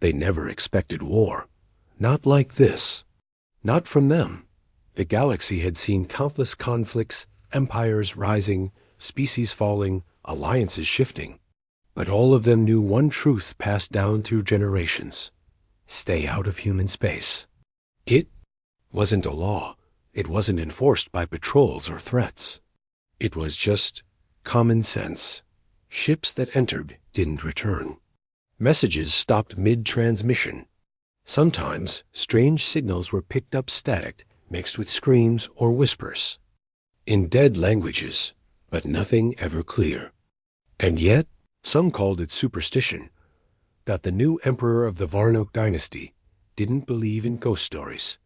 They never expected war. Not like this. Not from them. The galaxy had seen countless conflicts, empires rising, species falling, alliances shifting. But all of them knew one truth passed down through generations. Stay out of human space. It wasn't a law. It wasn't enforced by patrols or threats. It was just common sense. Ships that entered didn't return. Messages stopped mid-transmission. Sometimes strange signals were picked up static, mixed with screams or whispers. In dead languages, but nothing ever clear. And yet, some called it superstition. That the new emperor of the Varnok dynasty didn't believe in ghost stories.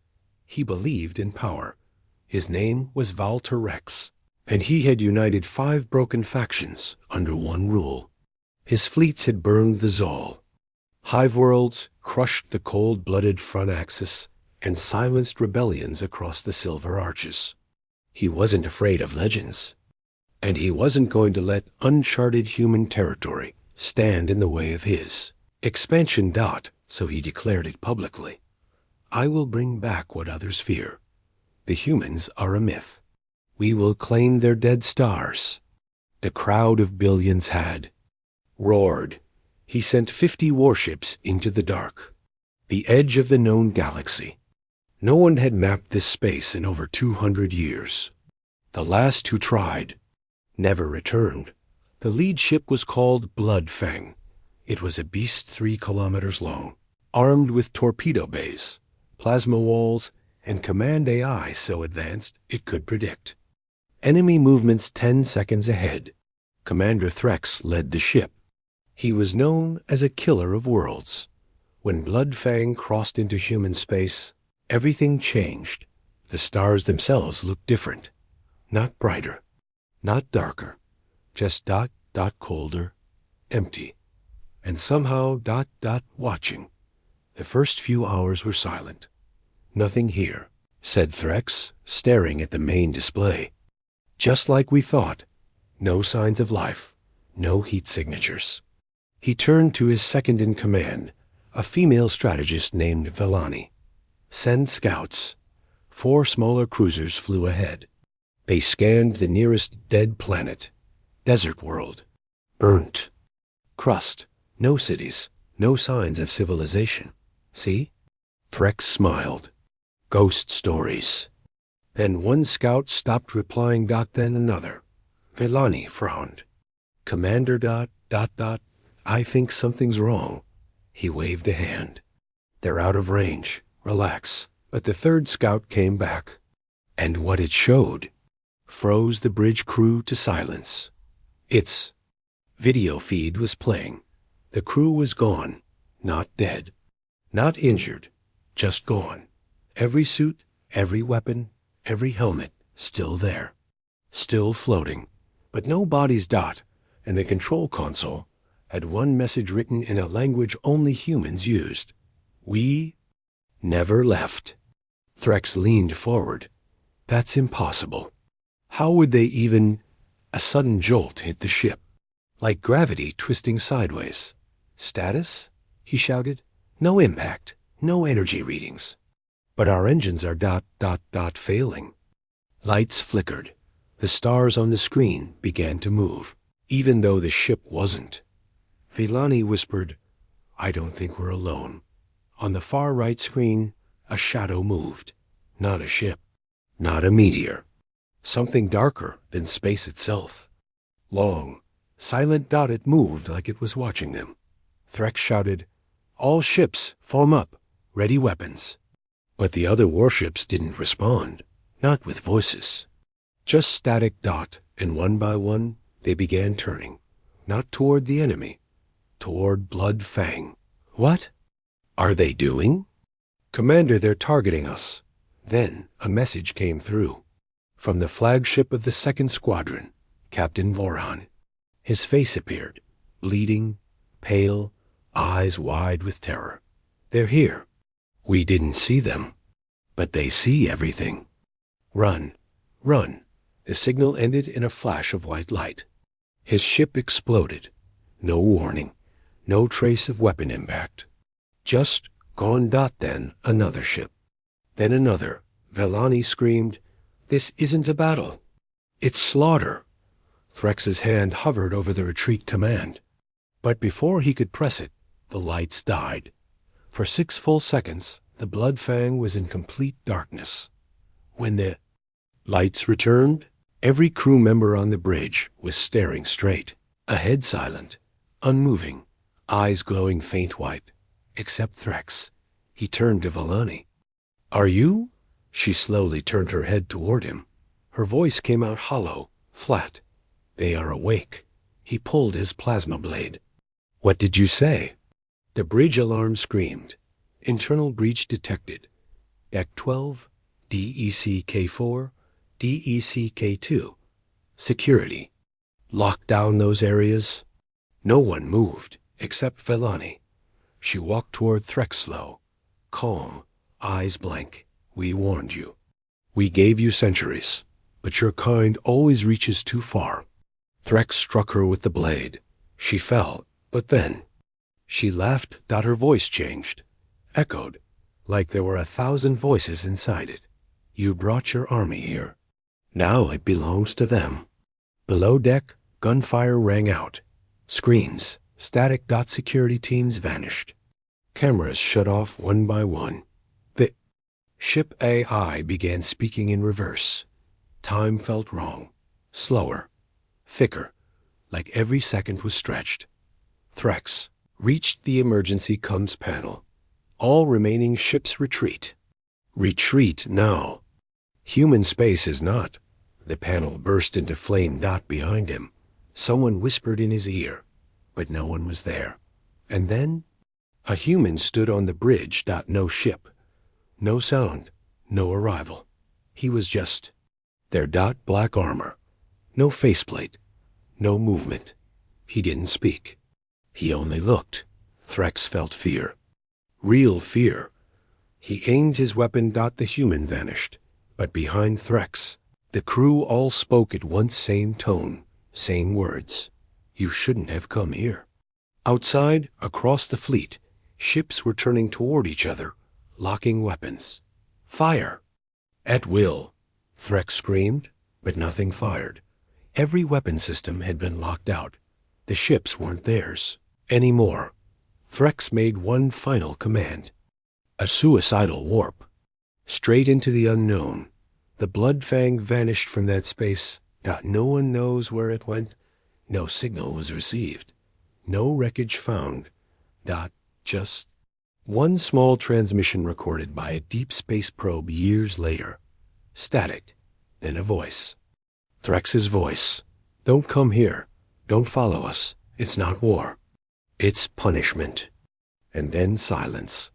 He believed in power. His name was Valter Rex, and he had united 5 broken factions under one rule. His fleets had burned the Zol. Hive worlds crushed the cold-blooded front axis and silenced rebellions across the Silver Arches. He wasn't afraid of legends. And he wasn't going to let uncharted human territory stand in the way of his expansion. So he declared it publicly. I will bring back what others fear. The humans are a myth. We will claim their dead stars. The crowd of billions had roared. He sent 50 warships into the dark, the edge of the known galaxy. No one had mapped this space in over 200 years. The last who tried never returned. The lead ship was called Bloodfang. It was a beast 3 kilometers long, armed with torpedo bays, plasma walls, and command AI so advanced it could predict enemy movements 10 seconds ahead. Commander Threx led the ship. He was known as a killer of worlds. When Bloodfang crossed into human space, everything changed. The stars themselves looked different. Not brighter. Not darker, just ... colder, empty, and somehow ... watching. The first few hours were silent. Nothing here, said Threx, staring at the main display. Just like we thought. No signs of life, no heat signatures. He turned to his second in command, a female strategist named Vellani. Send scouts. 4 smaller cruisers flew ahead. They scanned the nearest dead planet, desert world, burnt, crust, no cities, no signs of civilization. See? Threx smiled. Ghost stories. Then one scout stopped replying. Then another. Vellani frowned. Commander ... I think something's wrong. He waved a hand. They're out of range. Relax. But the third scout came back. And what it showed froze the bridge crew to silence. Its video feed was playing. The crew was gone, not dead, not injured, just gone. Every suit, every weapon, every helmet still there, still floating, but no bodies. And the control console had one message written in a language only humans used. We never left. Threx leaned forward. That's impossible. How would they even... A sudden jolt hit the ship, like gravity twisting sideways. Status? He shouted. No impact, no energy readings. But our engines are ... failing. Lights flickered. The stars on the screen began to move, even though the ship wasn't. Vellani whispered, I don't think we're alone. On the far right screen, a shadow moved. Not a ship. Not a meteor. Something darker than space itself. Long, silent. It moved like it was watching them. Threx shouted, All ships, form up, ready weapons. But the other warships didn't respond, not with voices. Just static. And one by one, they began turning, not toward the enemy, toward Bloodfang. What are they doing? Commander, they're targeting us. Then a message came through. From the flagship of the 2nd Squadron, Captain Voron. His face appeared, bleeding, pale, eyes wide with terror. They're here. We didn't see them, but they see everything. Run, run. The signal ended in a flash of white light. His ship exploded. No warning, no trace of weapon impact. Just gone. Then another ship. Then another. Vellani screamed, "This isn't a battle. It's slaughter." Threx's hand hovered over the retreat command. But before he could press it, the lights died. For 6 full seconds, the Blood Fang was in complete darkness. When the lights returned, every crew member on the bridge was staring straight, ahead silent, unmoving, eyes glowing faint white, except Threx. He turned to Vellani. "Are you?" She slowly turned her head toward him. Her voice came out hollow, flat. "They are awake." He pulled his plasma blade. "What did you say?" The bridge alarm screamed. Internal breach detected. Deck 12, DEC K4, DEC K2. Security. Lock down those areas. No one moved, except Vellani. She walked toward Threx slow, calm, eyes blank. "We warned you. We gave you centuries, but your kind always reaches too far." Threx struck her with the blade. She fell, but then she laughed. Her voice changed, echoed, like there were 1,000 voices inside it. "You brought your army here. Now it belongs to them." Below deck, gunfire rang out. Screams, static. Security teams vanished. Cameras shut off one by one. The ship AI began speaking in reverse. Time felt wrong, slower, thicker, like every second was stretched. Threx reached the emergency comms panel. "All remaining ships retreat." Retreat now. Human space is not. The panel burst into flame. Behind him, someone whispered in his ear, but no one was there. And then a human stood on the bridge. No ship, no sound, no arrival. He was just there. Black armor, no faceplate, no movement. He didn't speak. He only looked. Threx felt fear. Real fear. He aimed his weapon. The human vanished. But behind Threx, the crew all spoke at once, same tone, same words. "You shouldn't have come here." Outside, across the fleet, ships were turning toward each other, locking weapons. "Fire!" "At will!" Threx screamed, but nothing fired. Every weapon system had been locked out. The ships weren't theirs anymore. Threx made one final command. A suicidal warp. Straight into the unknown. The Blood Fang vanished from that space. No one knows where it went. No signal was received. No wreckage found. Just one small transmission recorded by a deep space probe years later. Static. Then a voice. Threx's voice. "Don't come here. Don't follow us. It's not war. It's punishment." And then silence.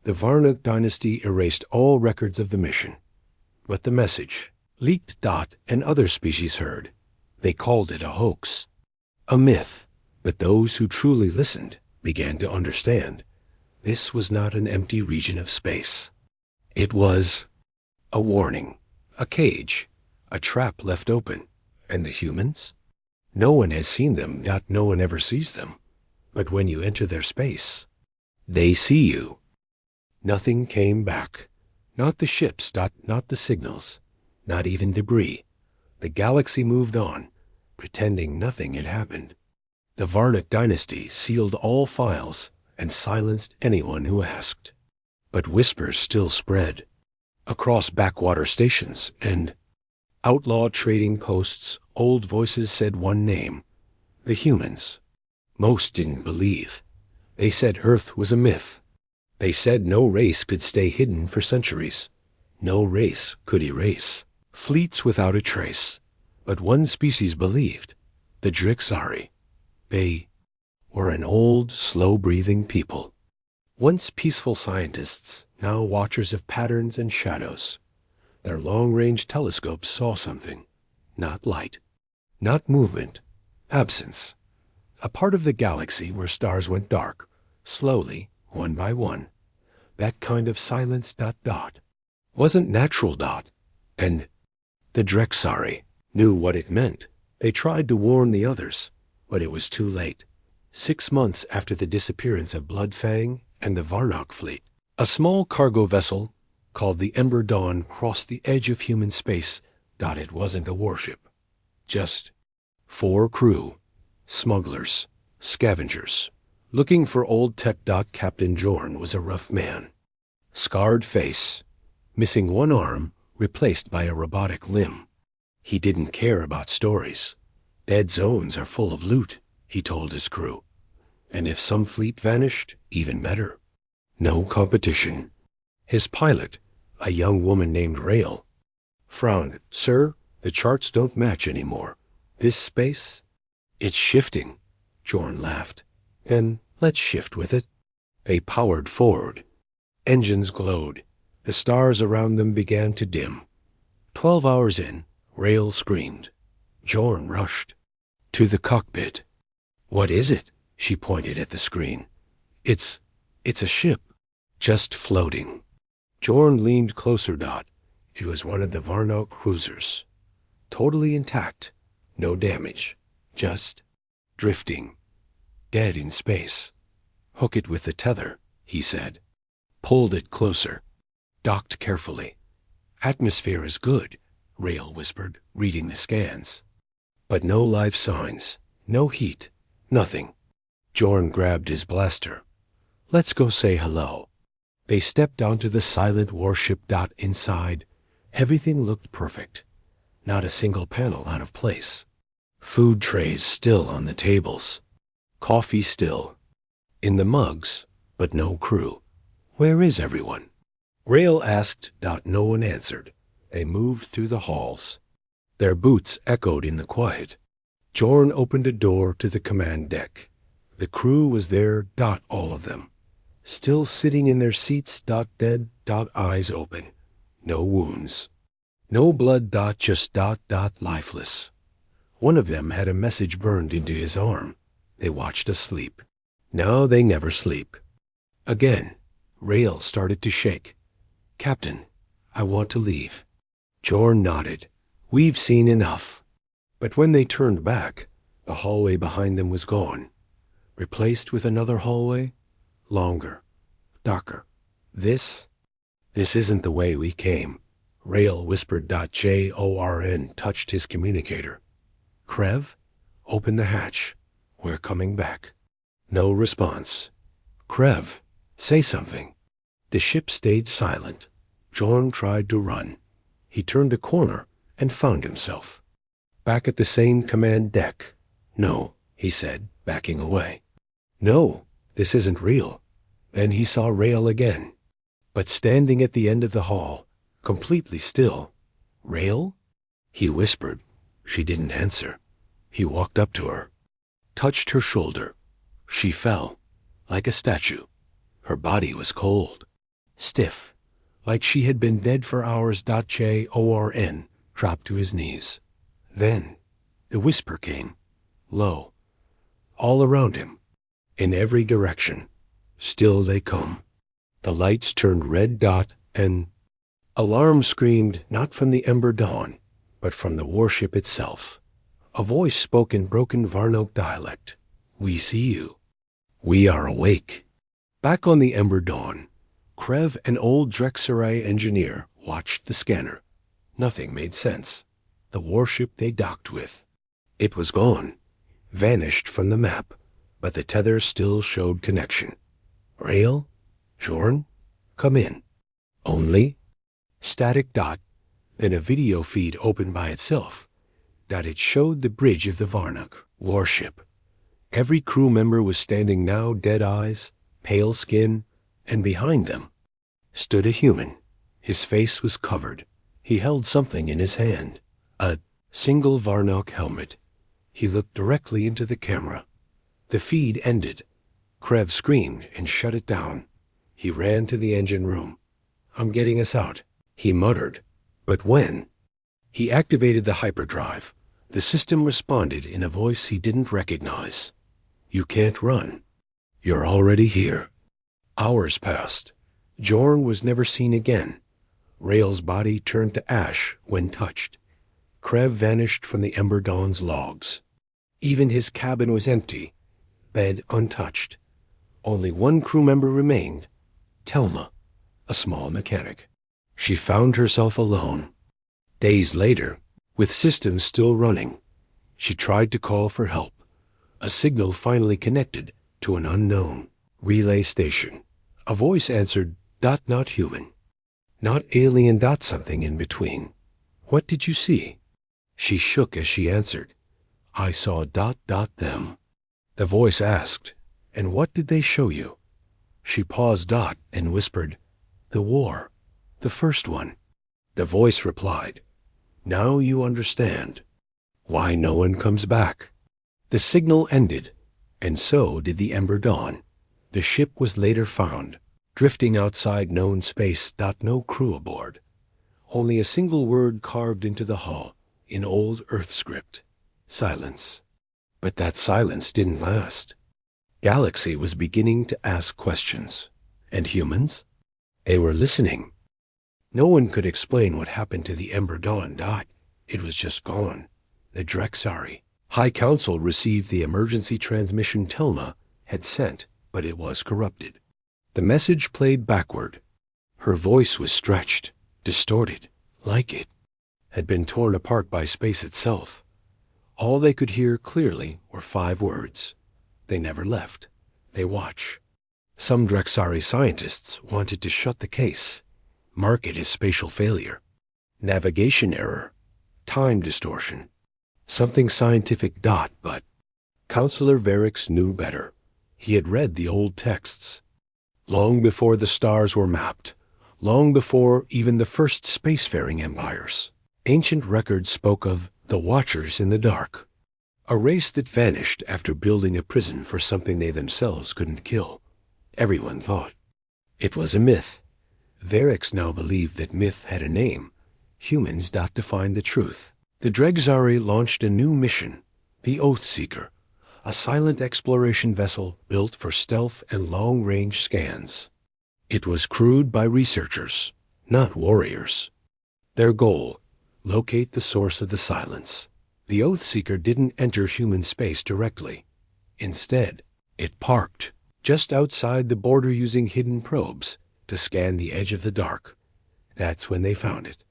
The Varnuk dynasty erased all records of the mission. But the message leaked. And other species heard. They called it a hoax, a myth. But those who truly listened began to understand. This was not an empty region of space. It was a warning, a cage, a trap left open. And the humans? No one has seen them. No one ever sees them. But when you enter their space, they see you. Nothing came back. Not the ships. Not the signals. Not even debris. The galaxy moved on, pretending nothing had happened. The Varnuk dynasty sealed all files and silenced anyone who asked. But whispers still spread. Across backwater stations and outlaw trading posts, old voices said one name. The humans. Most didn't believe. They said Earth was a myth. They said no race could stay hidden for centuries. No race could erase fleets without a trace. But one species believed. The Drixari. They were an old, slow-breathing people. Once peaceful scientists, now watchers of patterns and shadows. Their long-range telescopes saw something. Not light. Not movement. Absence. A part of the galaxy where stars went dark, slowly, one by one. That kind of silence. Wasn't natural. And the Drexari knew what it meant. They tried to warn the others, but it was too late. 6 months after the disappearance of Blood Fang and the Varnock fleet. A small cargo vessel called the Ember Dawn crossed the edge of human space. It wasn't a warship. Just 4 crew, smugglers, scavengers, looking for old tech. Captain Jorn was a rough man. Scarred face, missing one arm, replaced by a robotic limb. He didn't care about stories. Dead zones are full of loot, he told his crew. And if some fleet vanished, even better. No competition. His pilot, a young woman named Rail, frowned. Sir, the charts don't match anymore. This space, it's shifting. Jorn laughed. Then let's shift with it. They powered forward. Engines glowed. The stars around them began to dim. 12 hours in, Rail screamed. Jorn rushed to the cockpit. What is it? She pointed at the screen. It's a ship, just floating. Jorn leaned closer. It was one of the Varnock cruisers. Totally intact, no damage, just drifting, dead in space. Hook it with the tether, he said. Pulled it closer, docked carefully. Atmosphere is good, Rail whispered, reading the scans. But no life signs, no heat, nothing. Jorn grabbed his blaster. Let's go say hello. They stepped onto the silent warship. Inside, everything looked perfect. Not a single panel out of place. Food trays still on the tables. Coffee still in the mugs, but no crew. Where is everyone? Rail asked. No one answered. They moved through the halls. Their boots echoed in the quiet. Jorn opened a door to the command deck. The crew was there. All of them. Still sitting in their seats. Dead. Eyes open. No wounds. No blood. Just lifeless. One of them had a message burned into his arm. They watched asleep. Now they never sleep. Again, Rail started to shake. Captain, I want to leave. Jorn nodded. We've seen enough. But when they turned back, the hallway behind them was gone. Replaced with another hallway, longer, darker. This isn't the way we came. Rail whispered. Jorn touched his communicator. Krev, open the hatch. We're coming back. No response. Krev, say something. The ship stayed silent. Jorn tried to run. He turned a corner and found himself back at the same command deck. No, he said, backing away. No, this isn't real. Then he saw Rail again, but standing at the end of the hall, completely still. Rail? He whispered. She didn't answer. He walked up to her, touched her shoulder. She fell, like a statue. Her body was cold, stiff, like she had been dead for hours. Jorn dropped to his knees. Then the whisper came, low, all around him, in every direction. Still they come. The lights turned red. And alarm screamed, not from the Ember Dawn, but from the warship itself. A voice spoke in broken Varnock dialect. We see you. We are awake. Back on the Ember Dawn, Krev, an old Drexerai engineer, watched the scanner. Nothing made sense. The warship they docked with. It was gone, vanished from the map, but the tether still showed connection. Rail? Jorn? Come in. Only? Static. Then a video feed opened by itself. It showed the bridge of the Varnock warship. Every crew member was standing now, dead eyes, pale skin, and behind them stood a human. His face was covered. He held something in his hand. A single Varnock helmet. He looked directly into the camera. The feed ended. Krev screamed and shut it down. He ran to the engine room. I'm getting us out, he muttered. But when? He activated the hyperdrive. The system responded in a voice he didn't recognize. You can't run. You're already here. Hours passed. Jorn was never seen again. Rail's body turned to ash when touched. Krev vanished from the Ember Dawn's logs. Even his cabin was empty, bed untouched. Only one crew member remained, Telma, a small mechanic. She found herself alone. Days later, with systems still running, she tried to call for help. A signal finally connected to an unknown relay station. A voice answered, "Not human. Not alien. Something in between. What did you see?" She shook as she answered, "I saw them." The voice asked, "And what did they show you?" She paused and whispered, "The war. The first one." The voice replied, "Now you understand why no one comes back." The signal ended, and so did the Ember Dawn. The ship was later found, drifting outside known space. No crew aboard. Only a single word carved into the hull in old Earth script: silence. But that silence didn't last. Galaxy was beginning to ask questions. And humans? They were listening. No one could explain what happened to the Ember Dawn. It was just gone. The Drexari High Council received the emergency transmission Telma had sent, but it was corrupted. The message played backward. Her voice was stretched, distorted, like it had been torn apart by space itself. All they could hear clearly were 5 words. They never left. They watch. Some Drexari scientists wanted to shut the case, mark it as spatial failure, navigation error, time distortion, something scientific. But Counselor Varix knew better. He had read the old texts. Long before the stars were mapped, long before even the first spacefaring empires, ancient records spoke of the Watchers in the Dark, a race that vanished after building a prison for something they themselves couldn't kill. Everyone thought it was a myth. Varix now believed that myth had a name. Humans defined the truth. The Drexari launched a new mission, the Oathseeker, a silent exploration vessel built for stealth and long-range scans. It was crewed by researchers, not warriors. Their goal: locate the source of the silence. The Oathseeker didn't enter human space directly. Instead, it parked just outside the border using hidden probes to scan the edge of the dark. That's when they found it.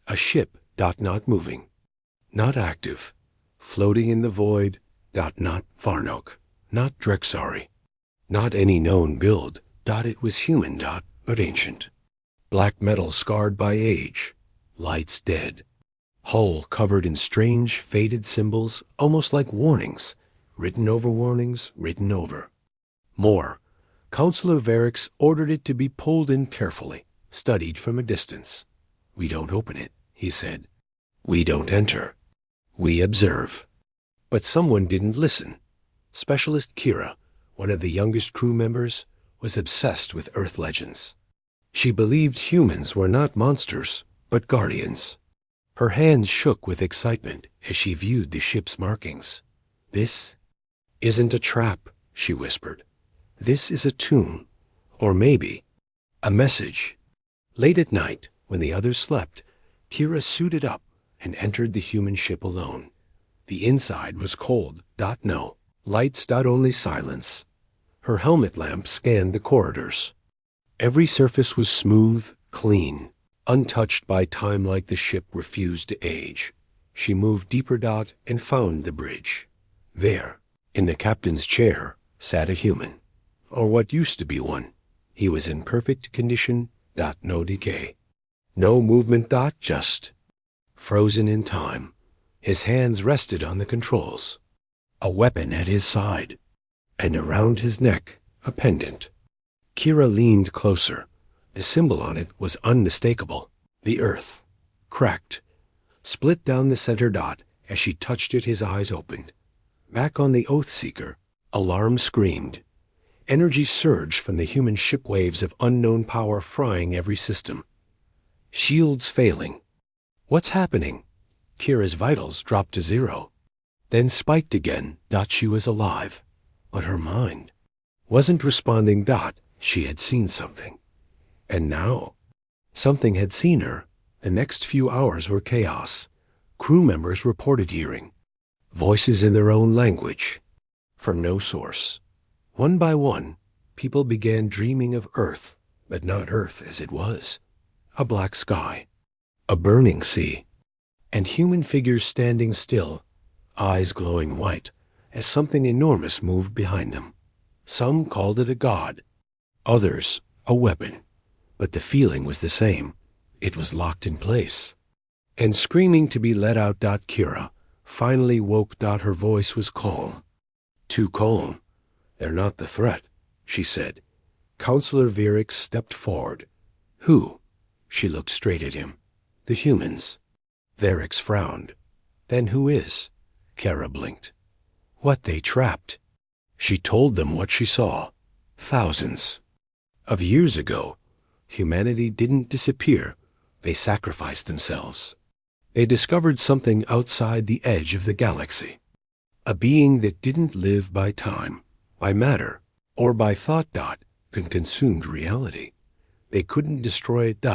A ship, not moving, not active, floating in the void, not Farnok, not Drexari, not any known build. It was human, but ancient. Black metal scarred by age, lights dead, hull covered in strange, faded symbols, almost like warnings, written over. More, Counselor Varix ordered it to be pulled in carefully, studied from a distance. "We don't open it," he said. "We don't enter. We observe." But someone didn't listen. Specialist Kira, one of the youngest crew members, was obsessed with Earth legends. She believed humans were not monsters, but guardians. Her hands shook with excitement as she viewed the ship's markings. "This isn't a trap," she whispered. "This is a tune, or maybe a message." Late at night, when the others slept, Kira suited up and entered the human ship alone. The inside was cold. No lights. Only silence. Her helmet lamp scanned the corridors. Every surface was smooth, clean, untouched by time, like the ship refused to age. She moved deeper. And found the bridge. There, in the captain's chair, sat a human, or what used to be one. He was in perfect condition. No decay. No movement. Just frozen in time. His hands rested on the controls. A weapon at his side, and around his neck, a pendant. Kira leaned closer. The symbol on it was unmistakable. The Earth. Cracked. Split down the center. As she touched it, his eyes opened. Back on the Oathseeker, alarm screamed. Energy surged from the human ship, waves of unknown power frying every system. Shields failing. What's happening? Kira's vitals dropped to 0, then spiked again. She was alive, but her mind wasn't responding. She had seen something. And now, something had seen her. The next few hours were chaos. Crew members reported hearing voices in their own language, from no source. One by one, people began dreaming of Earth, but not Earth as it was. A black sky, a burning sea, and human figures standing still, eyes glowing white, as something enormous moved behind them. Some called it a god, others a weapon, but the feeling was the same. It was locked in place. And screaming to be let out, Kira finally woke. Her voice was calm. Too calm. They're not the threat, she said. Counselor Virix stepped forward. Who? She looked straight at him. The humans. Virix frowned. Then who is? Kara blinked. What they trapped. She told them what she saw. Thousands of years ago. Humanity didn't disappear. They sacrificed themselves. They discovered something outside the edge of the galaxy. A being that didn't live by time, by matter, or by thought. And consumed reality. They couldn't destroy it.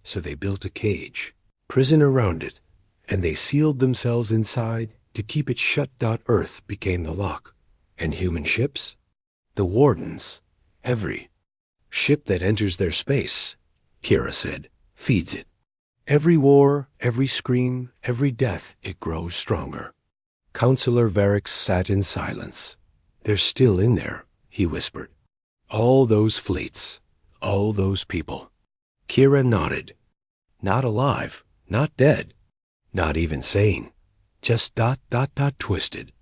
So they built a cage, prison around it, and they sealed themselves inside to keep it shut. Earth became the lock. And human ships? The wardens. Every ship that enters their space, Kira said, feeds it. Every war, every scream, every death, it grows stronger. Counselor Virix sat in silence. They're still in there, he whispered. All those fleets, all those people. Kira nodded. Not alive, not dead, not even sane. Just ... twisted.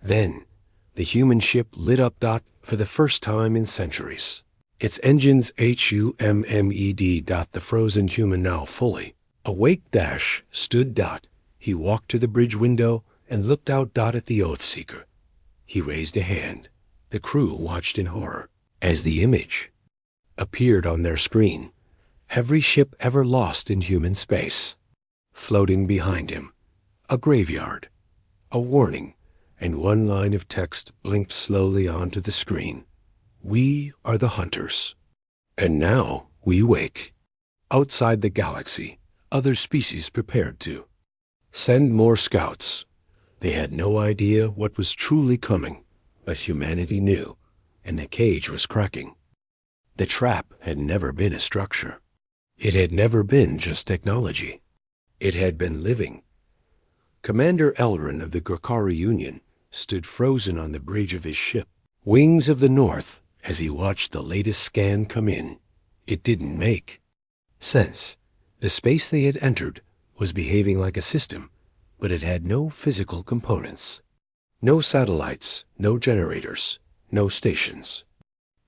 Then, the human ship lit up. For the first time in centuries. Its engines hummed. The frozen human now fully awake stood. He walked to the bridge window and looked out. At the Oathseeker. He raised a hand. The crew watched in horror as the image appeared on their screen. Every ship ever lost in human space. Floating behind him. A graveyard. A warning. And one line of text blinked slowly onto the screen. We are the hunters. And now we wake. Outside the galaxy, other species prepared to send more scouts. They had no idea what was truly coming, but humanity knew, and the cage was cracking. The trap had never been a structure. It had never been just technology. It had been living. Commander Elrin of the Grakari Union stood frozen on the bridge of his ship, Wings of the North, as he watched the latest scan come in. It didn't make sense. The space they had entered was behaving like a system, but it had no physical components. No satellites, no generators, no stations.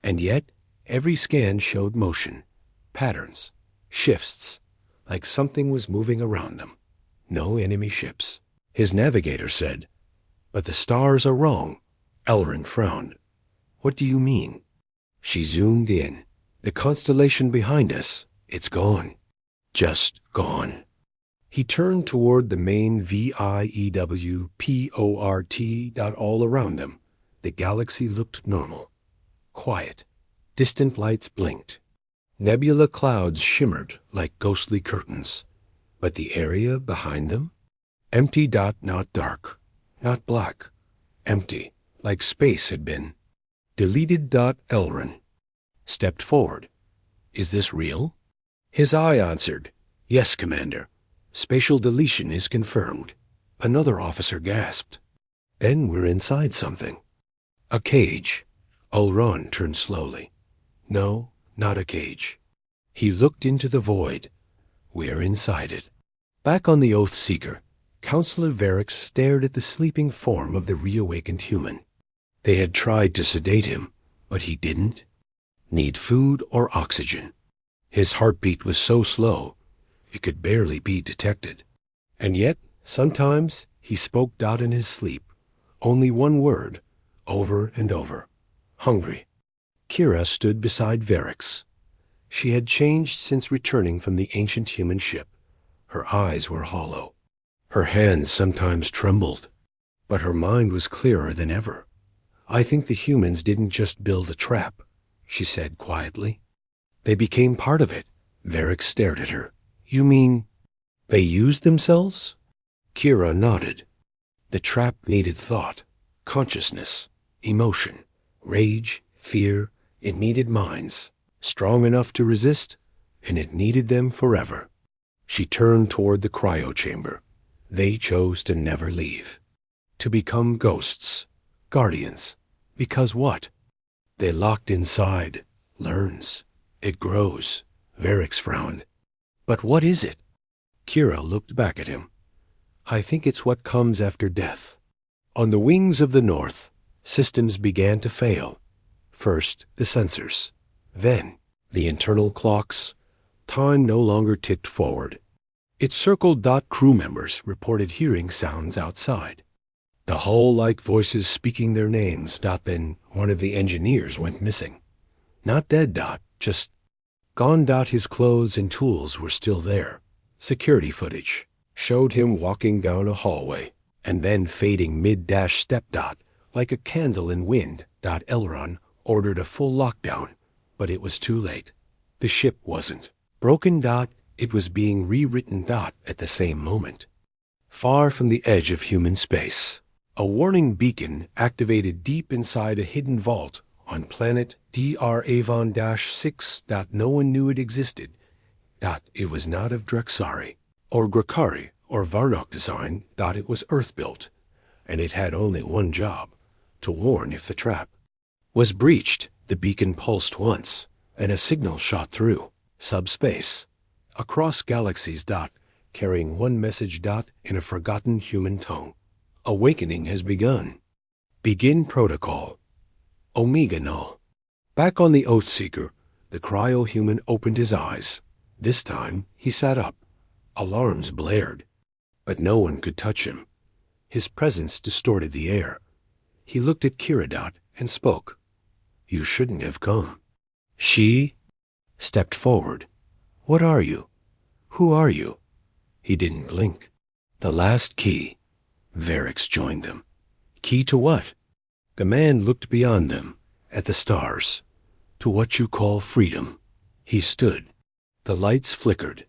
And yet, every scan showed motion, patterns, shifts, like something was moving around them. No enemy ships. His navigator said, "But the stars are wrong." Elrin frowned. "What do you mean?" She zoomed in. "The constellation behind us, it's gone. Just gone." He turned toward the main VIEWPORT. All around them, the galaxy looked normal, quiet. Distant lights blinked. Nebula clouds shimmered like ghostly curtains. But the area behind them? Empty. Not dark, not black. Empty, like space had been. Deleted. Elrin stepped forward. "Is this real?" His eye answered, "Yes, Commander. Spatial deletion is confirmed." Another officer gasped. "Then we're inside something." "A cage." Ulron turned slowly. "No, not a cage." He looked into the void. "We're inside it." Back on the Oathseeker, Counselor Virix stared at the sleeping form of the reawakened human. They had tried to sedate him, but he didn't need food or oxygen. His heartbeat was so slow, it could barely be detected. And yet, sometimes, he spoke in his sleep. Only one word, over and over. Hungry. Kira stood beside Virix. She had changed since returning from the ancient human ship. Her eyes were hollow. Her hands sometimes trembled. But her mind was clearer than ever. "I think the humans didn't just build a trap," she said quietly. "They became part of it." Virix stared at her. "You mean they used themselves?" Kira nodded. The trap needed thought, consciousness, emotion, rage, fear, It needed minds, strong enough to resist, and it needed them forever. She turned toward the cryo chamber. They chose to never leave. To become ghosts, guardians. Because what? They locked inside. Learns. It grows. Varix frowned. But what is it? Kira looked back at him. I think it's what comes after death. On the wings of the north, systems began to fail. First, the sensors. Then, the internal clocks. Time no longer ticked forward. It circled. Crew members reported hearing sounds outside. The hull like voices speaking their names. Then one of the engineers went missing. Not dead. Just gone. His clothes and tools were still there. Security footage showed him walking down a hallway and then fading mid-step. Like a candle in wind. Elrond ordered a full lockdown, but it was too late. The ship wasn't broken. It was being rewritten. At the same moment. Far from the edge of human space, a warning beacon activated deep inside a hidden vault on planet Dr. Avon-6. No one knew it existed. It was not of Drexari, or Grakari, or Varnok design. It was Earth-built, and it had only one job, to warn if the trap was breached. The beacon pulsed once, and a signal shot through subspace, across galaxies. Carrying one message. In a forgotten human tongue. Awakening has begun. Begin protocol. Omega Null. Back on the Oathseeker, the cryo-human opened his eyes. This time, he sat up. Alarms blared, but no one could touch him. His presence distorted the air. He looked at Kira. And spoke. You shouldn't have come. She stepped forward. What are you? Who are you? He didn't blink. The last key. Varix joined them. Key to what? The man looked beyond them, at the stars. To what you call freedom. He stood. The lights flickered.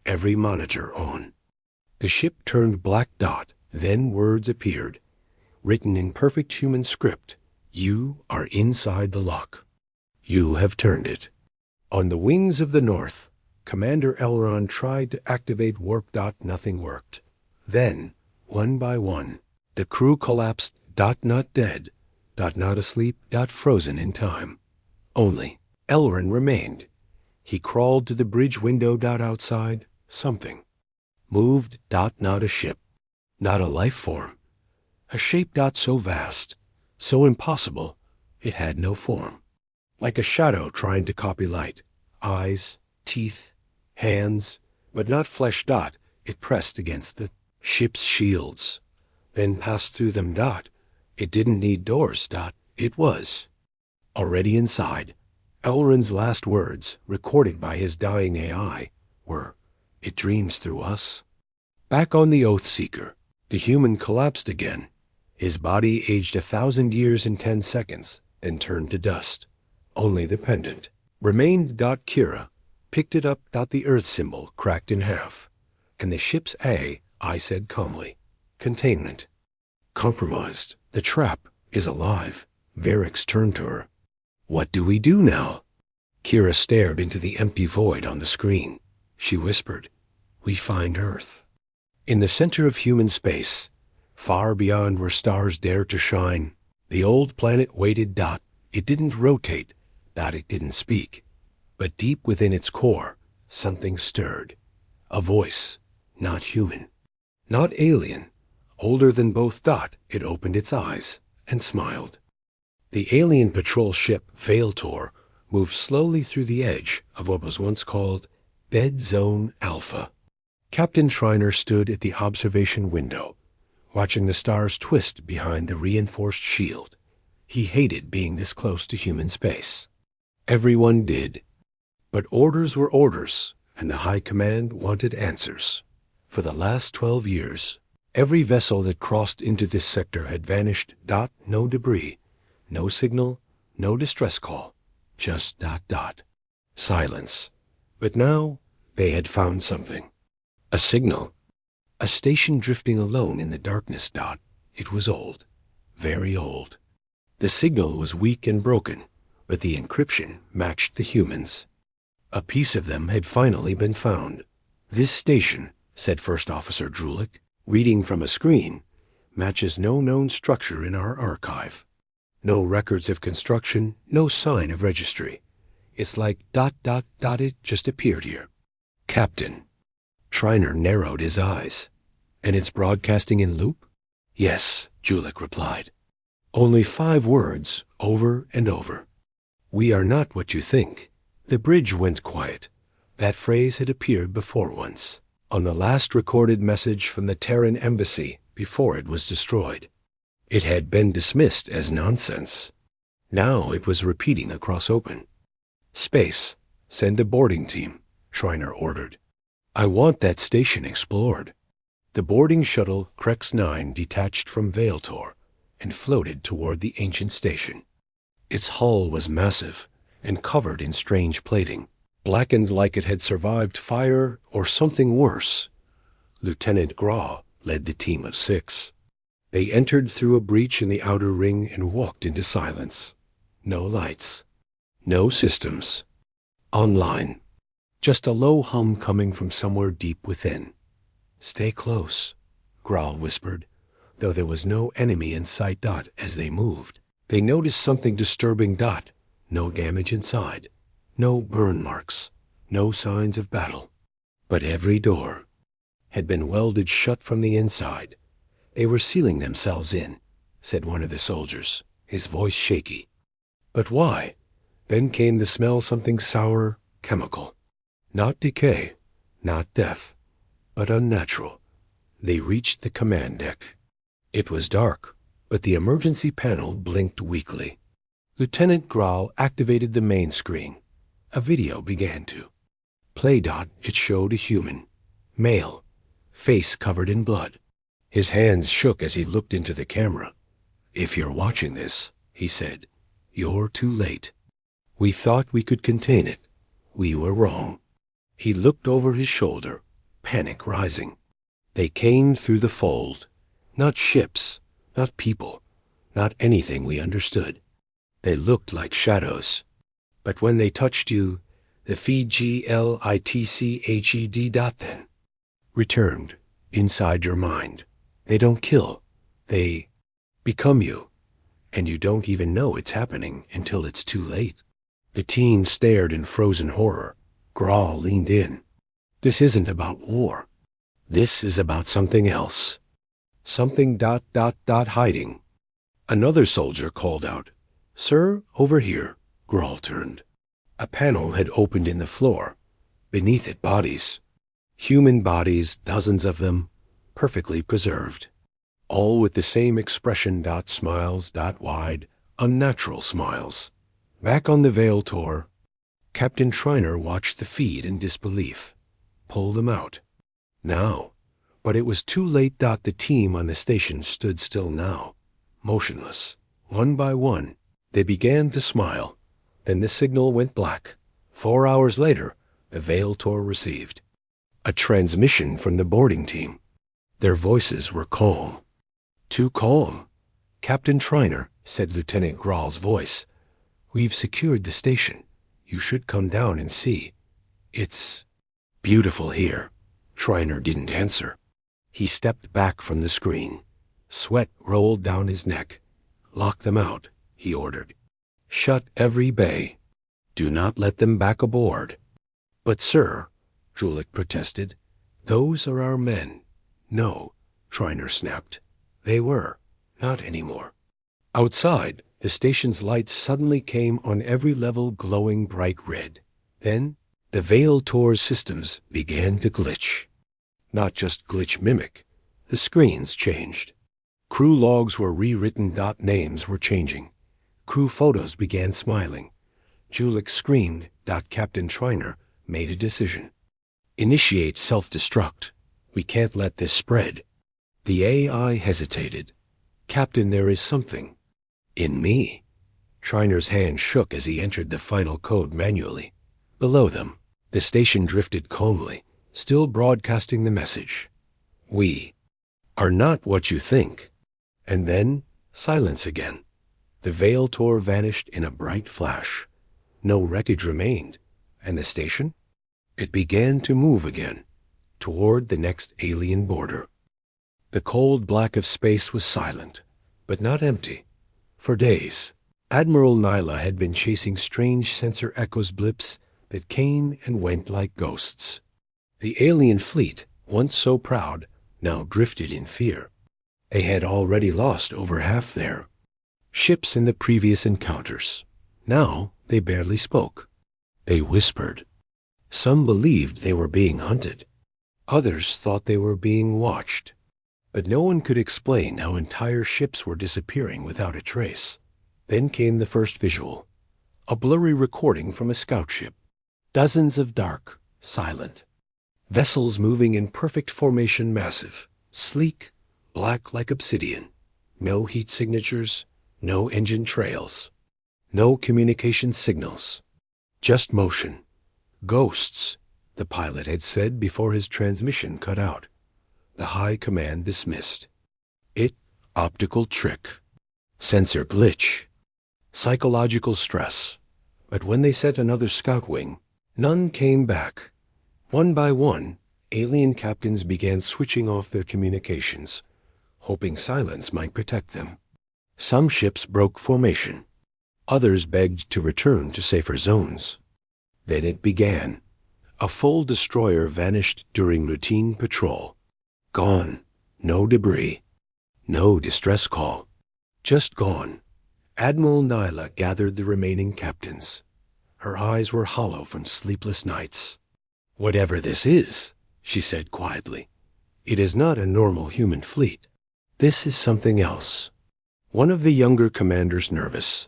Every monitor on. The ship turned black. Then words appeared, written in perfect human script. You are inside the lock. You have turned it. On the wings of the north, Commander Elrond tried to activate warp. Nothing worked. Then, one by one, the crew collapsed. Not dead. Not asleep. Frozen in time. Only Elrond remained. He crawled to the bridge window. Outside, something moved. Not a ship. Not a life form. A shape. So vast, so impossible, it had no form. Like a shadow trying to copy light. Eyes, teeth, hands, but not flesh. It pressed against the ship's shields, then passed through them. It didn't need doors. It was already inside. Elrond's last words, recorded by his dying AI, were, "It dreams through us." Back on the Oathseeker, the human collapsed again. His body aged 1,000 years in 10 seconds and turned to dust. Only the pendant remained. Kira picked it up. The Earth symbol cracked in half, and the ship's I said calmly, "Containment. Compromised. The trap is alive." Varix turned to her. What do we do now? Kira stared into the empty void on the screen. She whispered, "We find Earth." In the center of human space, far beyond where stars dare to shine, the old planet waited. It didn't rotate. It didn't speak. But deep within its core, something stirred. A voice, not human, not alien, older than both. It opened its eyes and smiled. The alien patrol ship Veiltor moved slowly through the edge of what was once called Bed Zone Alpha. Captain Schreiner stood at the observation window, watching the stars twist behind the reinforced shield. He hated being this close to human space. Everyone did. But orders were orders, and the High Command wanted answers. For the last 12 years, every vessel that crossed into this sector had vanished. No debris, no signal, no distress call, just ... Silence. But now they had found something. A signal. A station drifting alone in the darkness. It was old, very old. The signal was weak and broken, but the encryption matched the humans. A piece of them had finally been found. "This station," said First Officer Drulick, reading from a screen, "matches no known structure in our archive. No records of construction, no sign of registry. It's like ... it just appeared here." "Captain." Schreiner narrowed his eyes. "And it's broadcasting in loop?" "Yes," Julick replied. "Only 5 words, over and over. 'We are not what you think.'" The bridge went quiet. That phrase had appeared before once, on the last recorded message from the Terran embassy before it was destroyed. It had been dismissed as nonsense. Now it was repeating across open. "Space, send a boarding team," Schreiner ordered. "I want that station explored." The boarding shuttle Krex 9 detached from Veiltor and floated toward the ancient station. Its hull was massive and covered in strange plating, blackened like it had survived fire or something worse. Lieutenant Graw led the team of 6. They entered through a breach in the outer ring and walked into silence. No lights. No systems. Online. Just a low hum coming from somewhere deep within. "Stay close," Grawl whispered, though there was no enemy in sight. As they moved, they noticed something disturbing. No damage inside. No burn marks. No signs of battle. But every door had been welded shut from the inside. "They were sealing themselves in," said one of the soldiers, his voice shaky. "But why?" Then came the smell, something sour, chemical. Not decay, not death, but unnatural. They reached the command deck. It was dark, but the emergency panel blinked weakly. Lieutenant Grawl activated the main screen. A video began to play. It showed a human, male, face covered in blood. His hands shook as he looked into the camera. "If you're watching this," he said, "you're too late. We thought we could contain it. We were wrong." He looked over his shoulder, panic rising. They came through the fold. Not ships, not people, not anything we understood. They looked like shadows. But when they touched you, the FGLITCHED then returned inside your mind. They don't kill. They become you. And you don't even know it's happening until it's too late. The team stared in frozen horror. Grawl leaned in. "This isn't about war. This is about something else. Something ... hiding." Another soldier called out. "Sir, over here." Grawl turned. A panel had opened in the floor. Beneath it, bodies. Human bodies, dozens of them, perfectly preserved. All with the same expression. Smiles. Wide, unnatural smiles. Back on the Veiltor, Captain Schreiner watched the feed in disbelief. Pull them out. Now. But it was too late. The team on the station stood still now, motionless. One by one, they began to smile. Then the signal went black. 4 hours later, the Veiltor received a transmission from the boarding team. Their voices were calm. Too calm. "Captain Schreiner," said Lieutenant Grawl's voice, "we've secured the station. You should come down and see. It's beautiful here." Schreiner didn't answer. He stepped back from the screen. Sweat rolled down his neck. "Lock them out," he ordered. "Shut every bay. Do not let them back aboard." "But sir," Julick protested, "those are our men." "No," Schreiner snapped. "They were. Not anymore." Outside, the station's lights suddenly came on every level, glowing bright red. Then the Veiltor's systems began to glitch. Not just glitch mimic. The screens changed. Crew logs were rewritten. Names were changing. Crew photos began smiling. Julick screamed. Captain Schreiner made a decision. "Initiate self-destruct. We can't let this spread." The AI hesitated. "Captain, there is something." "In me." Schreiner's hand shook as he entered the final code manually. Below them, the station drifted calmly, still broadcasting the message. "We are not what you think." And then silence again. The Veil Tor vanished in a bright flash. No wreckage remained. And the station? It began to move again, toward the next alien border. The cold black of space was silent, but not empty. For days, Admiral Nyla had been chasing strange sensor echoes blips that came and went like ghosts. The alien fleet, once so proud, now drifted in fear. They had already lost over half their ships in the previous encounters. Now they barely spoke. They whispered. Some believed they were being hunted. Others thought they were being watched. But no one could explain how entire ships were disappearing without a trace. Then came the first visual, a blurry recording from a scout ship. Dozens of dark, silent vessels moving in perfect formation, massive, sleek, black like obsidian. No heat signatures, no engine trails, no communication signals. Just motion. Ghosts, the pilot had said before his transmission cut out. The high command dismissed. It, optical trick. Sensor glitch. Psychological stress. But when they sent another scout wing, none came back. One by one, alien captains began switching off their communications, hoping silence might protect them. Some ships broke formation. Others begged to return to safer zones. Then it began. A full destroyer vanished during routine patrol. Gone. No debris. No distress call. Just gone. Admiral Nyla gathered the remaining captains. Her eyes were hollow from sleepless nights. Whatever this is, she said quietly, it is not a normal human fleet. This is something else. One of the younger commanders, nervous,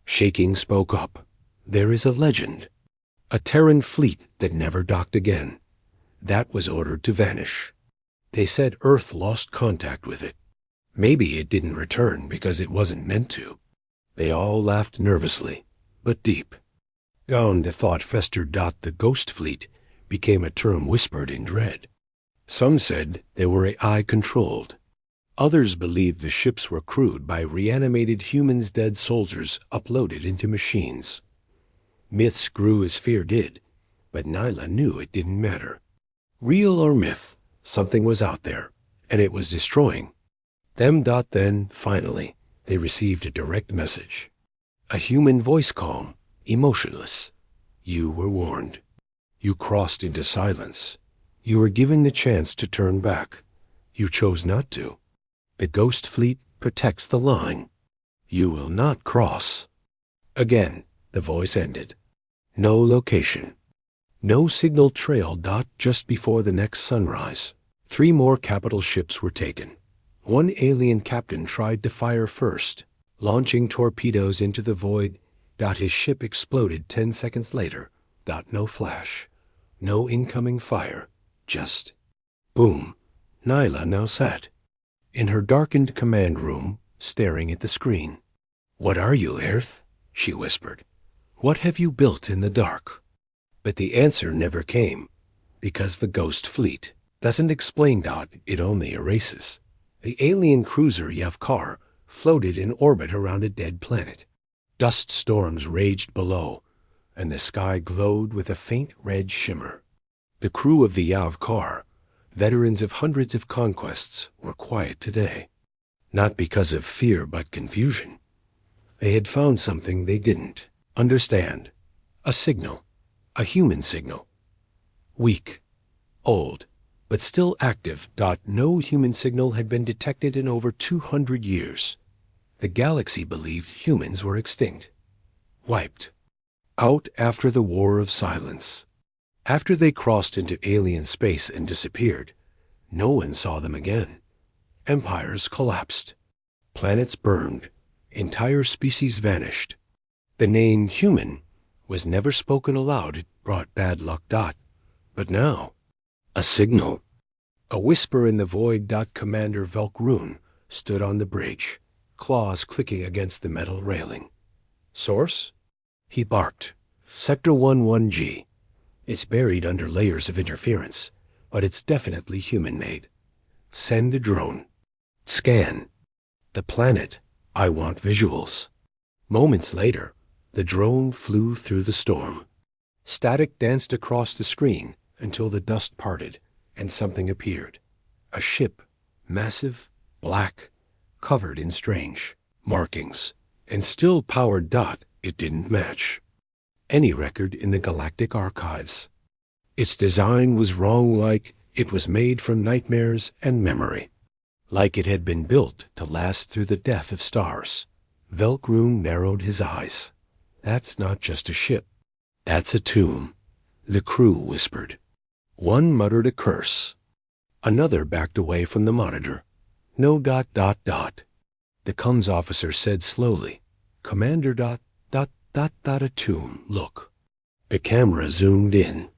shaking, spoke up. There is a legend. A Terran fleet that never docked again. That was ordered to vanish. They said Earth lost contact with it. Maybe it didn't return because it wasn't meant to. They all laughed nervously, but deep. Down the thought festered. The ghost fleet became a term whispered in dread. Some said they were AI-controlled. Others believed the ships were crewed by reanimated humans, dead soldiers uploaded into machines. Myths grew as fear did, but Nyla knew it didn't matter. Real or myth, something was out there, and it was destroying them. Then, finally, they received a direct message. A human voice, calm, emotionless. You were warned. You crossed into silence. You were given the chance to turn back. You chose not to. The ghost fleet protects the line. You will not cross. Again, the voice ended. No location. No signal trail. Just before the next sunrise, 3 more capital ships were taken. One alien captain tried to fire first, launching torpedoes into the void. His ship exploded 10 seconds later. No flash. No incoming fire. Just boom. Nyla now sat in her darkened command room, staring at the screen. What are you, Earth? She whispered. What have you built in the dark? But the answer never came, because the ghost fleet doesn't explain. It only erases. The alien cruiser Yavkar floated in orbit around a dead planet. Dust storms raged below, and the sky glowed with a faint red shimmer. The crew of the Yavkar, veterans of hundreds of conquests, were quiet today. Not because of fear, but confusion. They had found something they didn't understand. A signal. A human signal. Weak. Old. But still active. No human signal had been detected in over 200 years. The galaxy believed humans were extinct. Wiped. Out after the War of Silence. After they crossed into alien space and disappeared, no one saw them again. Empires collapsed. Planets burned. Entire species vanished. The name human was never spoken aloud. It brought bad luck. But now, a signal. A whisper in the void. Commander Velkrun stood on the bridge, claws clicking against the metal railing. Source? He barked. Sector 11G. It's buried under layers of interference, but it's definitely human-made. Send a drone. Scan. The planet. I want visuals. Moments later, the drone flew through the storm. Static danced across the screen until the dust parted and something appeared. A ship, massive, black, covered in strange markings, and still powered. It didn't match any record in the galactic archives. Its design was wrong, like it was made from nightmares and memory. Like it had been built to last through the death of stars. Velkroon narrowed his eyes. That's not just a ship. That's a tomb, the crew whispered. One muttered a curse. Another backed away from the monitor. No. The comms officer said slowly, Commander ... a tomb, look. The camera zoomed in.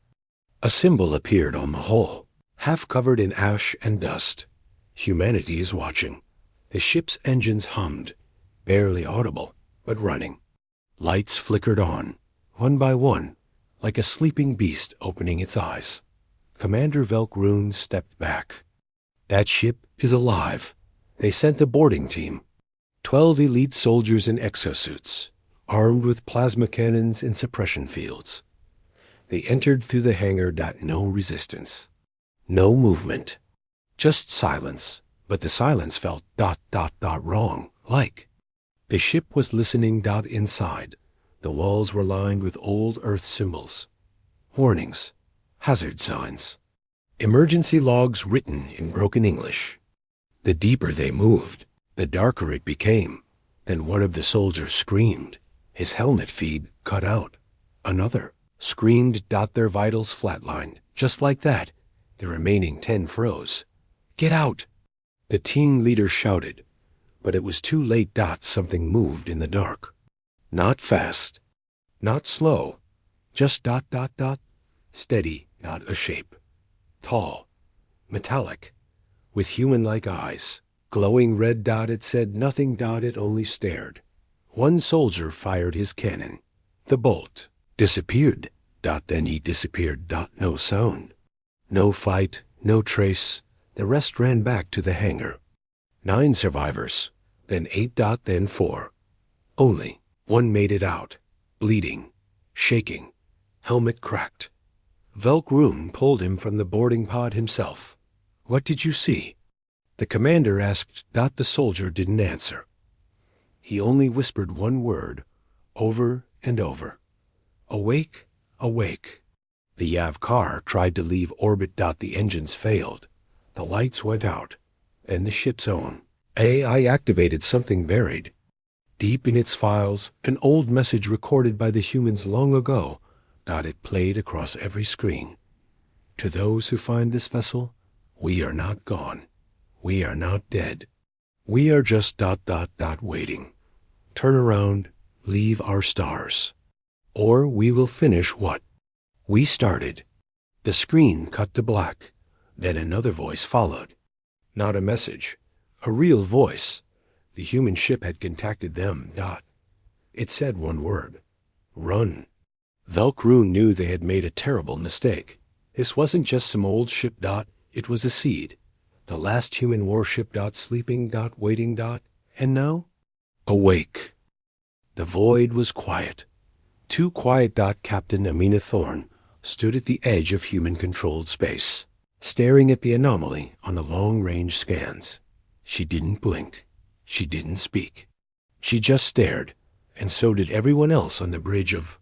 A symbol appeared on the hull, half covered in ash and dust. Humanity is watching. The ship's engines hummed, barely audible, but running. Lights flickered on, one by one, like a sleeping beast opening its eyes. Commander Velkroon stepped back. That ship is alive. They sent a boarding team. 12 elite soldiers in exosuits, armed with plasma cannons and suppression fields. They entered through the hangar. No resistance. No movement. Just silence. But the silence felt ... wrong. Like the ship was listening. Inside, the walls were lined with old Earth symbols. Warnings. Hazard signs. Emergency logs written in broken English. The deeper they moved, the darker it became. Then one of the soldiers screamed. His helmet feed cut out. Another screamed. Their vitals flatlined. Just like that, the remaining 10 froze. Get out! The team leader shouted, but it was too late. Something moved in the dark. Not fast, not slow, just ... steady, not a shape. Tall, metallic, with human-like eyes. Glowing red. It said nothing. It only stared. One soldier fired his cannon. The bolt disappeared. Then he disappeared. No sound. No fight, no trace. The rest ran back to the hangar. 9 survivors, then 8. Then 4. Only one made it out, bleeding, shaking, helmet cracked. Velkroon pulled him from the boarding pod himself. What did you see? The commander asked. The soldier didn't answer. He only whispered one word, over and over. Awake, awake. The Yav car tried to leave orbit. The engines failed. The lights went out, and the ship's own AI activated something buried. Deep in its files, an old message recorded by the humans long ago. It played across every screen. To those who find this vessel, we are not gone. We are not dead. We are just ... waiting. Turn around, leave our stars. Or we will finish what we started. The screen cut to black. Then another voice followed. Not a message, a real voice. The human ship had contacted them. It said one word. Run. Velkroon knew they had made a terrible mistake. This wasn't just some old ship. It was a seed. The last human warship. Sleeping. Waiting. And now? Awake. The void was quiet. Too quiet. Captain Amina Thorne stood at the edge of human-controlled space, staring at the anomaly on the long-range scans. She didn't blink. She didn't speak. She just stared, and so did everyone else on the bridge of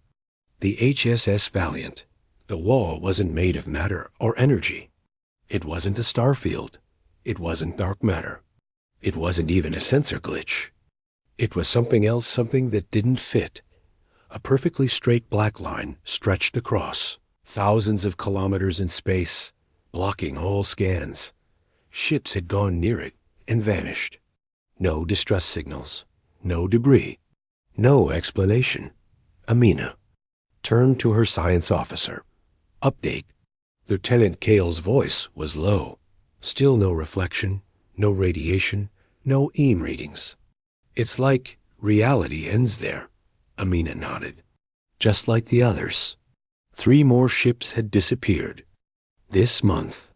the HSS Valiant. The wall wasn't made of matter or energy. It wasn't a star field. It wasn't dark matter. It wasn't even a sensor glitch. It was something else, something that didn't fit. A perfectly straight black line stretched across, thousands of kilometers in space, blocking all scans. Ships had gone near it and vanished. No distress signals, no debris, no explanation. Amina turned to her science officer. Update. Lieutenant Kale's voice was low. Still no reflection, no radiation, no EM readings. It's like reality ends there. Amina nodded. Just like the others. 3 more ships had disappeared. This month.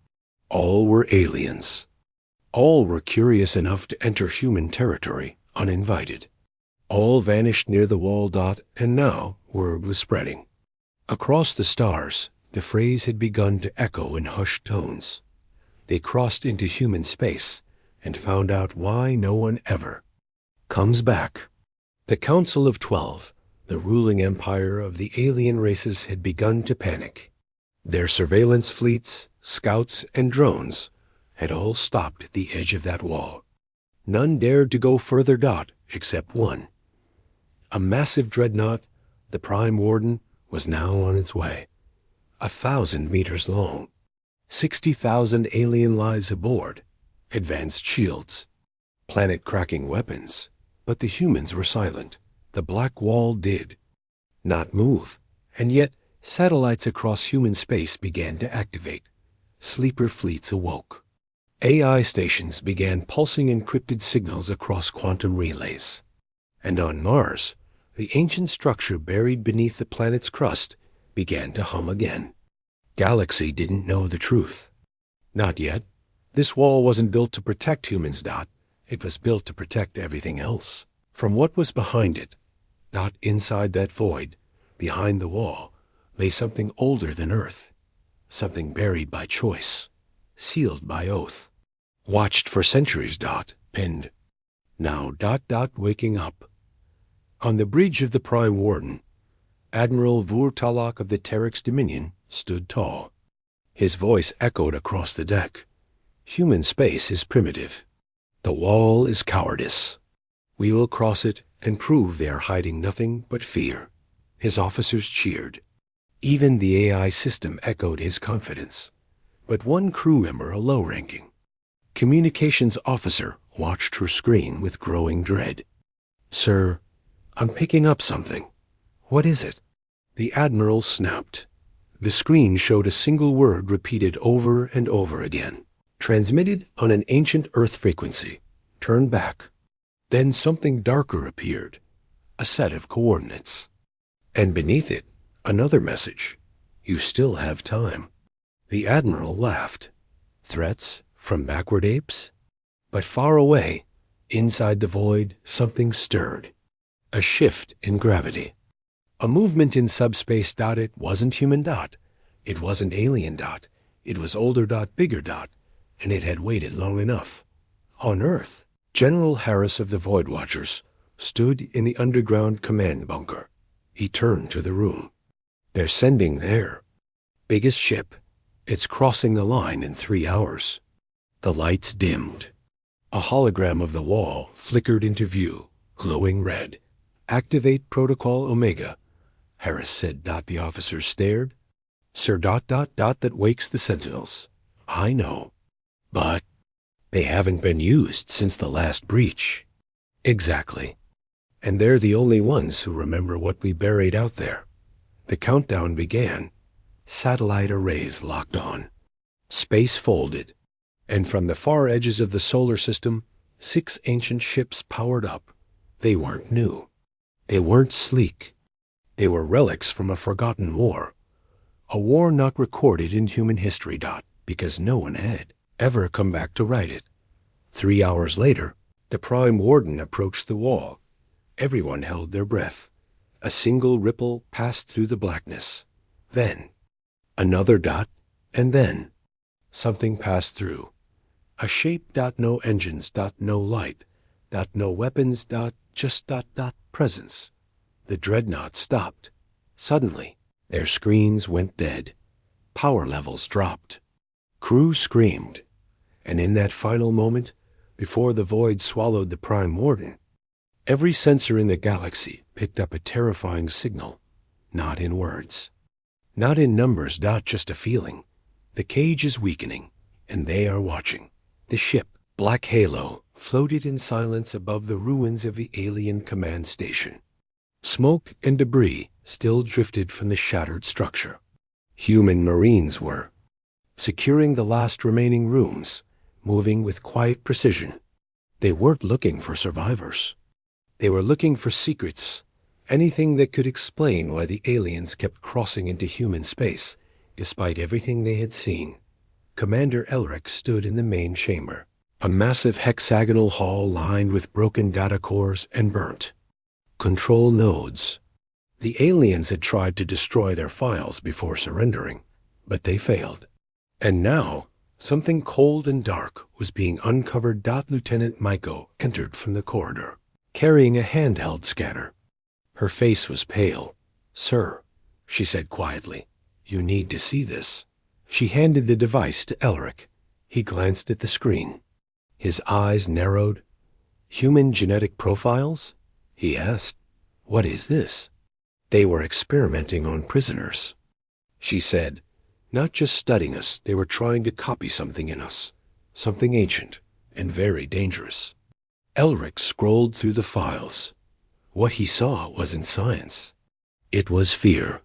All were aliens. All were curious enough to enter human territory uninvited. All vanished near the wall. And now word was spreading. Across the stars, the phrase had begun to echo in hushed tones. They crossed into human space and found out why no one ever comes back. The Council of 12, the ruling empire of the alien races, had begun to panic. Their surveillance fleets, scouts, and drones had all stopped at the edge of that wall. None dared to go further. Except one. A massive dreadnought, the Prime Warden, was now on its way. 1,000 meters long. 60,000 alien lives aboard. Advanced shields. Planet-cracking weapons. But the humans were silent. The black wall did not move. And yet, satellites across human space began to activate. Sleeper fleets awoke. AI stations began pulsing encrypted signals across quantum relays. And on Mars, the ancient structure buried beneath the planet's crust began to hum again. Galaxy didn't know the truth. Not yet. This wall wasn't built to protect humans. It was built to protect everything else. From what was behind it, not inside that void, behind the wall, lay something older than Earth. Something buried by choice, sealed by oath, watched for centuries. Pinned. Now. Waking up. On the bridge of the Prime Warden, Admiral Vurtalak of the Terex Dominion stood tall. His voice echoed across the deck. Human space is primitive. The wall is cowardice. We will cross it and prove they are hiding nothing but fear. His officers cheered. Even the AI system echoed his confidence. But one crew member, a low-ranking communications officer, watched her screen with growing dread. "Sir, I'm picking up something." "What is it?" The Admiral snapped. The screen showed a single word repeated over and over again. Transmitted on an ancient Earth frequency. Turn back. Then something darker appeared. A set of coordinates. And beneath it, another message. You still have time. The Admiral laughed. Threats from backward apes? But far away, inside the void, something stirred. A shift in gravity. A movement in subspace. It wasn't human. It wasn't alien. It was older. Bigger. And it had waited long enough. On Earth, General Harris of the Void Watchers stood in the underground command bunker. He turned to the room. They're sending their biggest ship. It's crossing the line in 3 hours. The lights dimmed. A hologram of the wall flickered into view, glowing red. Activate Protocol Omega, Harris said. The officers stared. Sir. That wakes the Sentinels. I know. But they haven't been used since the last breach. Exactly. And they're the only ones who remember what we buried out there. The countdown began. Satellite arrays locked on. Space folded. And from the far edges of the solar system, 6 ancient ships powered up. They weren't new. They weren't sleek. They were relics from a forgotten war. A war not recorded in human history. Because no one had ever come back to write it. 3 hours later, the Prime Warden approached the wall. Everyone held their breath. A single ripple passed through the blackness. Then, another. And then, something passed through. A shape. No engines. No light. No weapons. Just. Presence. The dreadnought stopped. Suddenly, their screens went dead. Power levels dropped. Crew screamed. And in that final moment, before the void swallowed the Prime Warden, every sensor in the galaxy picked up a terrifying signal. Not in words. Not in numbers. Just a feeling. The cage is weakening, and they are watching. The ship, Black Halo, floated in silence above the ruins of the alien command station. Smoke and debris still drifted from the shattered structure. Human Marines were securing the last remaining rooms, moving with quiet precision. They weren't looking for survivors. They were looking for secrets, anything that could explain why the aliens kept crossing into human space, despite everything they had seen. Commander Elric stood in the main chamber, a massive hexagonal hall lined with broken data cores and burnt control nodes. The aliens had tried to destroy their files before surrendering, but they failed. And now, something cold and dark was being uncovered. Lieutenant Maiko entered from the corridor, carrying a handheld scanner. Her face was pale. "Sir," she said quietly, "you need to see this." She handed the device to Elric. He glanced at the screen. His eyes narrowed. "Human genetic profiles?" he asked. "What is this?" "They were experimenting on prisoners," she said. "Not just studying us, they were trying to copy something in us. Something ancient and very dangerous." Elric scrolled through the files. What he saw wasn't science. It was fear.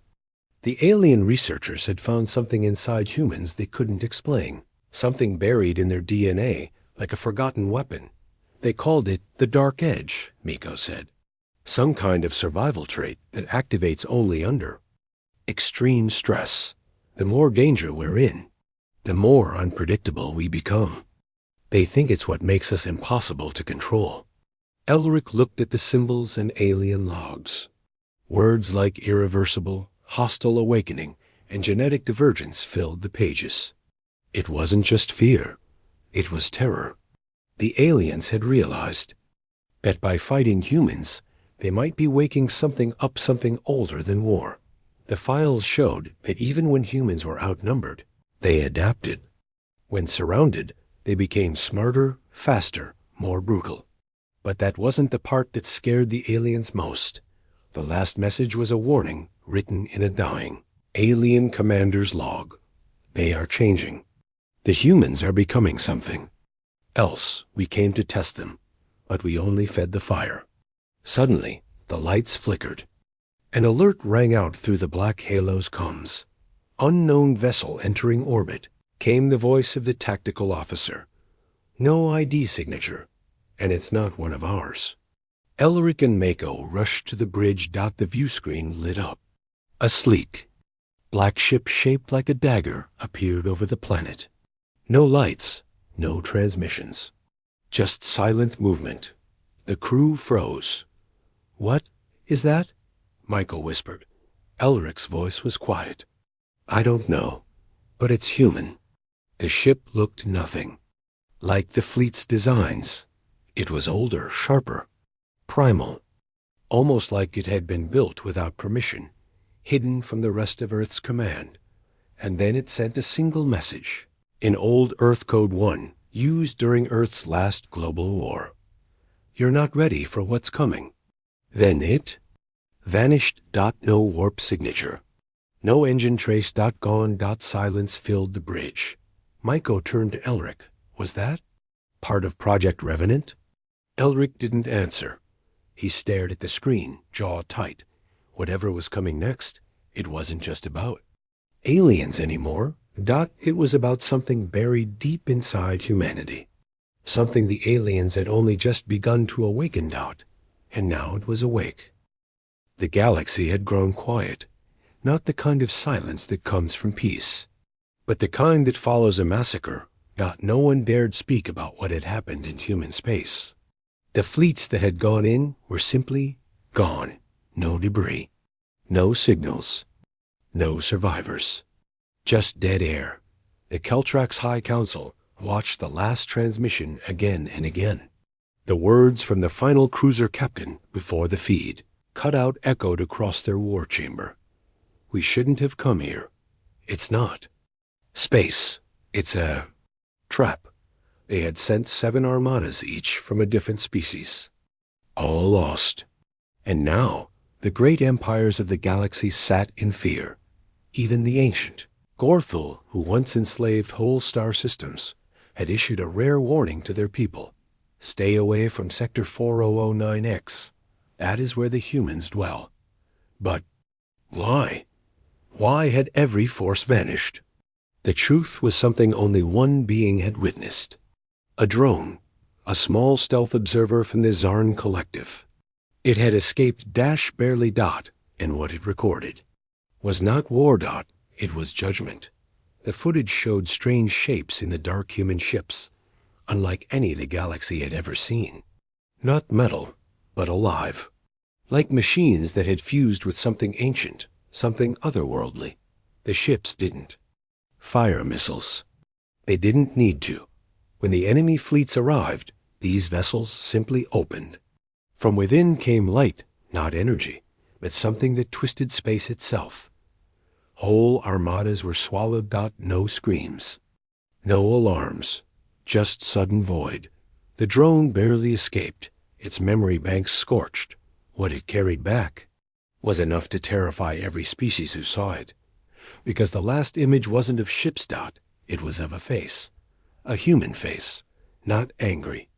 The alien researchers had found something inside humans they couldn't explain. Something buried in their DNA, like a forgotten weapon. They called it the Dark Edge, Miko said. Some kind of survival trait that activates only under extreme stress. The more danger we're in, the more unpredictable we become. They think it's what makes us impossible to control. Elric looked at the symbols and alien logs. Words like irreversible, hostile awakening, and genetic divergence filled the pages. It wasn't just fear. It was terror. The aliens had realized that by fighting humans, they might be waking something up, something older than war. The files showed that even when humans were outnumbered, they adapted. When surrounded, they became smarter, faster, more brutal. But that wasn't the part that scared the aliens most. The last message was a warning written in a dying alien commander's log. They are changing. The humans are becoming something else. We came to test them, but we only fed the fire. Suddenly, the lights flickered. An alert rang out through the black halo's comms. "Unknown vessel entering orbit," came the voice of the tactical officer. "No ID signature, and it's not one of ours." Elric and Mako rushed to the bridge. The view screen lit up. A sleek, black ship shaped like a dagger appeared over the planet. No lights, no transmissions. Just silent movement. The crew froze. "What is that?" Michael whispered. Elric's voice was quiet. "I don't know, but it's human." The ship looked nothing like the fleet's designs. It was older, sharper, primal, almost like it had been built without permission, hidden from the rest of Earth's command. And then it sent a single message, in old Earth Code 1, used during Earth's last global war. "You're not ready for what's coming." Then it vanished. No warp signature. No engine trace. Gone. Silence filled the bridge. Maiko turned to Elric. "Was that part of Project Revenant?" Elric didn't answer. He stared at the screen, jaw tight. Whatever was coming next, it wasn't just about aliens anymore. It was about something buried deep inside humanity. Something the aliens had only just begun to awaken. And now it was awake. The galaxy had grown quiet. Not the kind of silence that comes from peace, but the kind that follows a massacre. No one dared speak about what had happened in human space. The fleets that had gone in were simply gone. No debris, no signals, no survivors. Just dead air. The Keltrax High Council watched the last transmission again and again. The words from the final cruiser captain before the feed, cut out, echoed across their war chamber. "We shouldn't have come here. It's not space. It's a trap." They had sent 7 armadas each from a different species. All lost. And now, the great empires of the galaxy sat in fear. Even the ancient Gorthul, who once enslaved whole star systems, had issued a rare warning to their people. Stay away from Sector 4009X. That is where the humans dwell. But why? Why had every force vanished? The truth was something only one being had witnessed. A drone, a small stealth observer from the Zarn Collective. It had escaped barely. And what it recorded was not war. It was judgment. The footage showed strange shapes in the dark human ships, unlike any the galaxy had ever seen. Not metal, but alive. like machines that had fused with something ancient, something otherworldly. The ships didn't. Fire missiles. They didn't need to. When the enemy fleets arrived, these vessels simply opened. From within came light, not energy, but something that twisted space itself. Whole armadas were swallowed. No screams. No alarms. Just sudden void. The drone barely escaped, its memory banks scorched. What it carried back was enough to terrify every species who saw it. Because the last image wasn't of ships. It was of a face. A human face. Not angry.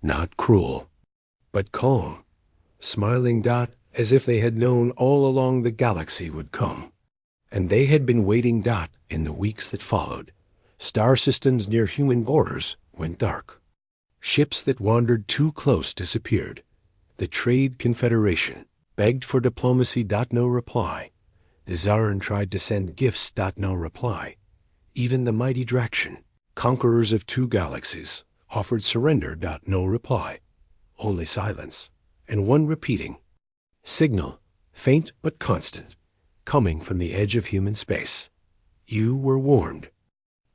Not cruel. But calm. Smiling. As if they had known all along the galaxy would come. And they had been waiting. In the weeks that followed. Star systems near human borders went dark. Ships that wandered too close disappeared. The Trade Confederation begged for diplomacy. No reply. The Zarin tried to send gifts. No reply. Even the mighty Draction, conquerors of 2 galaxies, offered surrender. No reply. Only silence, and one repeating. Signal, faint but constant, coming from the edge of human space. You were warned.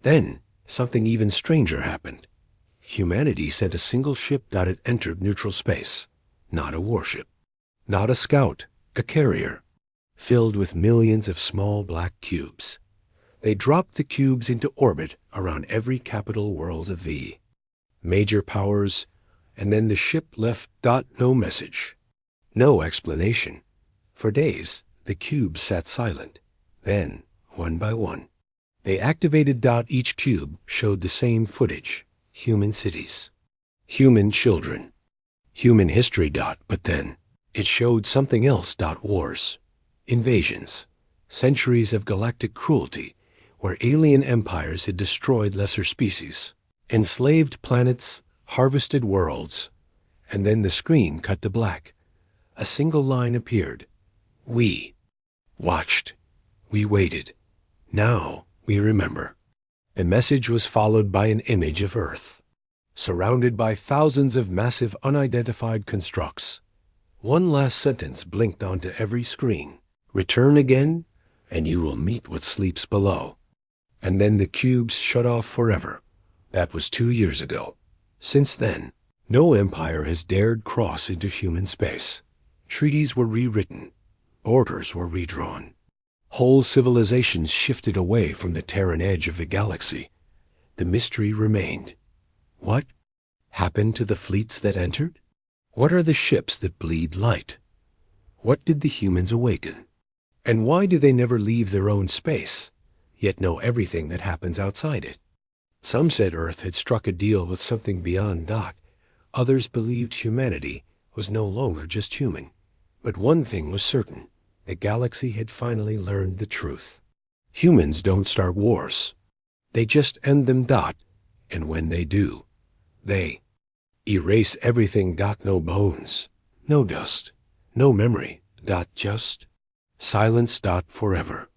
Then, something even stranger happened. Humanity sent a single ship. It entered neutral space. Not a warship. Not a scout, a carrier. Filled with millions of small black cubes. They dropped the cubes into orbit around every capital world of V. Major powers, and then the ship left. No message. No explanation. For days, the cubes sat silent. Then, one by one, they activated. Each cube showed the same footage. Human cities. Human children. Human history. But then, it showed something else. Wars. Invasions. Centuries of galactic cruelty, where alien empires had destroyed lesser species. Enslaved planets, harvested worlds. And then the screen cut to black. A single line appeared. We watched. We waited. Now we remember. The message was followed by an image of Earth, surrounded by thousands of massive unidentified constructs. One last sentence blinked onto every screen. Return again, and you will meet what sleeps below. And then the cubes shut off forever. That was 2 years ago. Since then, no empire has dared cross into human space. Treaties were rewritten. Borders were redrawn. Whole civilizations shifted away from the Terran edge of the galaxy. The mystery remained. What happened to the fleets that entered? What are the ships that bleed light? What did the humans awaken? And why do they never leave their own space, yet know everything that happens outside it? Some said Earth had struck a deal with something beyond. Others believed humanity was no longer just human. But one thing was certain. The galaxy had finally learned the truth. Humans don't start wars. They just end them. And when they do, they erase everything. No bones, no dust, no memory. Just silence. Forever.